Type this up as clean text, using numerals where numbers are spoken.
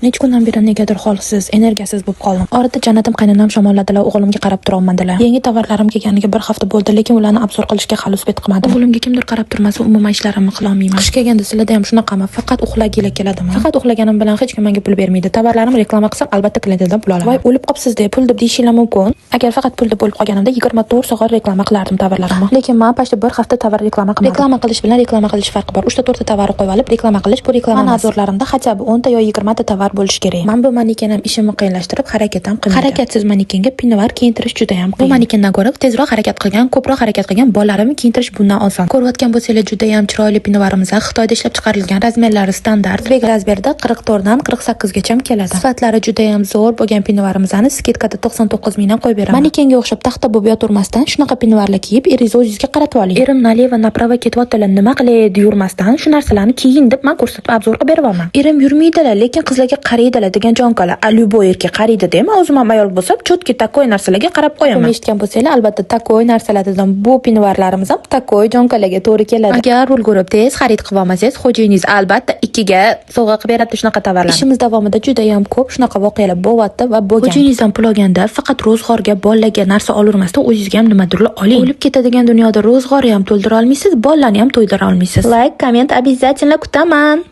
Necha kundan beri negadir holsiz, energiyasiz bo'lib qoldim. Orada janatim qaynonam shamolladilar, o'g'limga qarab turolmadilar. Yangi tovarlarim kelganiga bir hafta bo'ldi, lekin ularni obzor qilishga hali uspet qilmadim. O'g'limga kimdir qarab turmasa, umuman ishlarimni qila olmayman. Qish kelganda sizlarda ham shunaqami? Faqat uxlagili keladimi? Faqat uxlaganim bilan hech kim menga pul bermaydi. Tovarlarimni reklama qilsam, albatta klientlardan pul olaman. Voy, o'lib qopsiz deb pul deb deyishinglar mumkin. Agar faqat pul deb bo'lib qolganimda 24 soat reklama qilardim tovarlarimni. Lekin men pashta bir hafta tovar reklama qilmadim. Reklama qilish bilan reklama qilish farqi bor. 3 ta 4 ta tovar qo'yib olib reklama qilish bu reklama. Mana obzorlarimda hatto 10 ta yo 20 ta tovar bo'lishi kerak. Men bu maneken ham ishimni qiyinlashtirib, harakat ham qilmaydi. Harakatsiz manekenga pinvar kiyintirish juda ham qiyin. Bu manekendan ko'ra tezroq harakat qilgan, ko'proq harakat qilgan bolalarimni kiyintirish bundan oson. Ko'rayotgan bo'lsangiz juda ham chiroyli pinvarimiz Xitoyda ishlab chiqarilgan, razmerlari standart. Bek razmerda 44 dan 48 gacha keladi. Sifatlari juda ham zo'r bo'lgan pinvarimizni skidkada 99 mingdan qo'yib beraman. Manekenga o'xshab taxta bo'lib yoturmasdan shunaqa pinvarlar kiyib, eringiz o'zingizga qaratib oling. Erim naleva направо ketyaptilar, nima qilaydi yurmasdan shu narsalarni kiyin deb men ko'rsatib obzor qilib beraman. Erim yurmaydilar, lekin qizlarga qaraydilar degan jonkalar. Любой erkak qaraydi deyman, o'zim ham ayol bo'lsam, chotki takoy narsalarga qarab qo'yaman. Eshitgan bo'lsanglar, albatta takoy narsalardan bu pinvarlarimiz ham takoy jonkalarga to'g'ri keladi. Agar ulgurib tez xarid qilib olmasangiz, xo'jayingiz albatta 2 ga sovg'a qilib beradi shunaqa tovarlarni. Ishimiz davomida juda ham ko'p shunaqa voqealar bo'lyapti va bo'lgan. Xo'jayingizdan pul olganda faqat ro'zg'orga, bolalarga narsa olurmasdan o'zingizga ham nimadir oling. O'lib ketadigan dunyoda ro'zg'orni ham to'ldira olmaysiz, bolalarni ham to'ydira olmaysiz. Like, komment обязательно kutaman.